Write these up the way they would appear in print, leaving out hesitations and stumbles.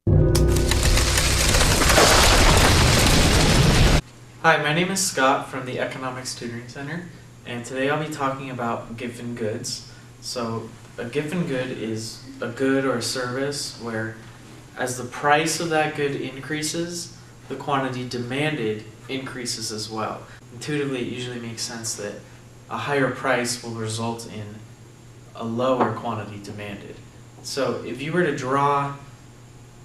Hi, my name is Scott from the Economics Tutoring Center, and today I'll be talking about GiffenGoods. So a GiffenGood is a good or a service where as the price of that good increases, the quantity demanded increases as well. Intuitively, it usually makes sense that a higher price will result in a lower quantity demanded. So if you were to draw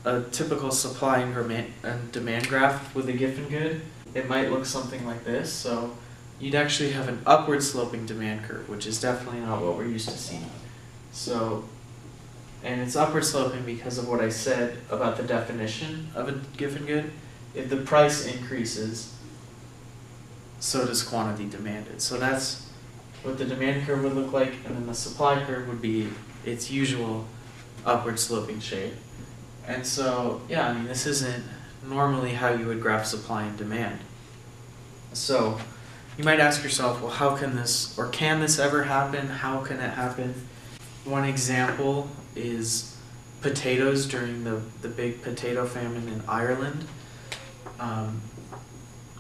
a typical supply and demand graph with a GiffenGood, it might look something like this. So you'd actually have an upward sloping demand curve, which is definitely not what we're used to seeing. So, and it's upward sloping because of what I said about the definition of a GiffenGood. If the price increases, so does quantity demanded. So that's what the demand curve would look like, and then the supply curve would be its usual upward sloping shape. And so, yeah, I mean, this isn't normally how you would graph supply and demand. So you might ask yourself, well, how can this, or can this ever happen? How can it happen? One example is potatoes during the big potato famine in Ireland.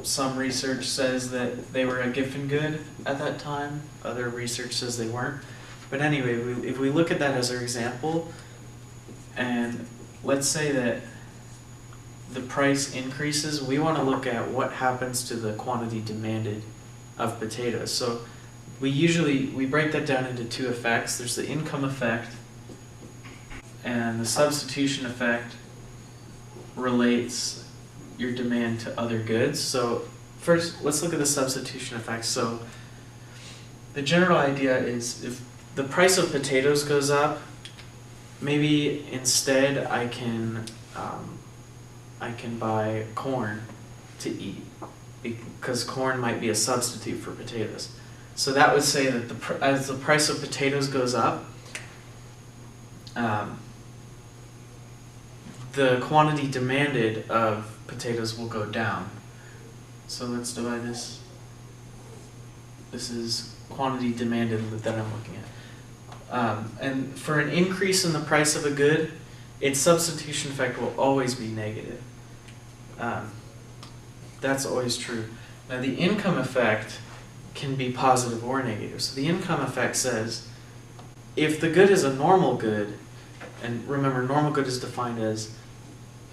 Some research says that they were a GiffenGood at that time. Other research says they weren't. But anyway, if we look at that as our example, and let's say that the price increases, we want to look at what happens to the quantity demanded of potatoes. So we break that down into two effects. There's the income effect, and the substitution effect relates your demand to other goods. So first, let's look at the substitution effect. So the general idea is if the price of potatoes goes up, maybe instead I can buy corn to eat, because corn might be a substitute for potatoes. So that would say that as the price of potatoes goes up, the quantity demanded of potatoes will go down. So let's divide this. This is quantity demanded that I'm looking at. And for an increase in the price of a good, its substitution effect will always be negative. That's always true. Now the income effect can be positive or negative. So the income effect says if the good is a normal good, and remember normal good is defined as,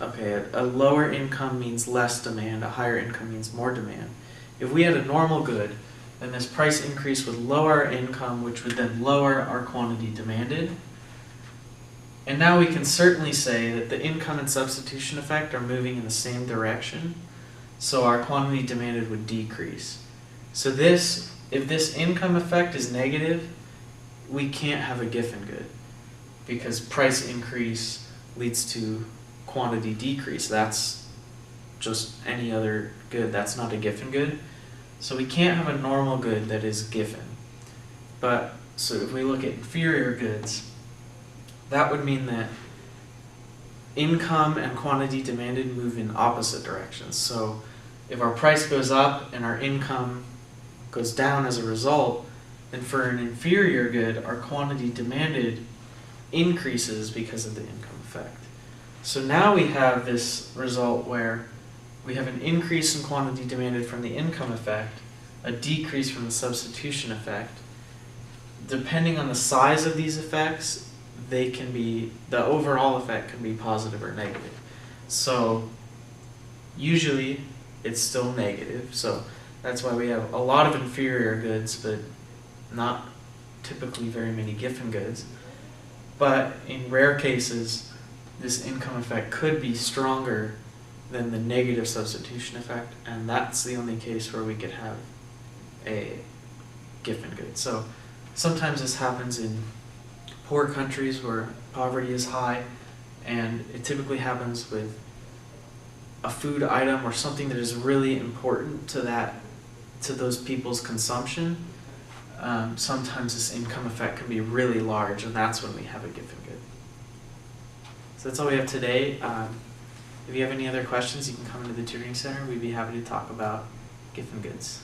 okay, a lower income means less demand, a higher income means more demand. If we had a normal good, then this price increase would lower our income, which would then lower our quantity demanded. And now we can certainly say that the income and substitution effect are moving in the same direction, so our quantity demanded would decrease. So if this income effect is negative, we can't have a GiffenGood, because price increase leads to quantity decrease. That's just any other good. That's not a GiffenGood. So we can't have a normal good that is Giffen. But so if we look at inferior goods, that would mean that income and quantity demanded move in opposite directions. So if our price goes up and our income goes down as a result, then for an inferior good, our quantity demanded increases because of the income effect. So now we have this result where we have an increase in quantity demanded from the income effect, a decrease from the substitution effect. Depending on the size of these effects, the overall effect can be positive or negative. So usually it's still negative. So that's why we have a lot of inferior goods, but not typically very many GiffenGoods. But in rare cases, this income effect could be stronger than the negative substitution effect, and that's the only case where we could have a GiffenGood. So sometimes this happens in poor countries where poverty is high, and it typically happens with a food item or something that is really important to those people's consumption. Sometimes this income effect can be really large, and that's when we have a GiffenGood. So that's all we have today. If you have any other questions, you can come into the tutoring center. We'd be happy to talk about GiffenGoods.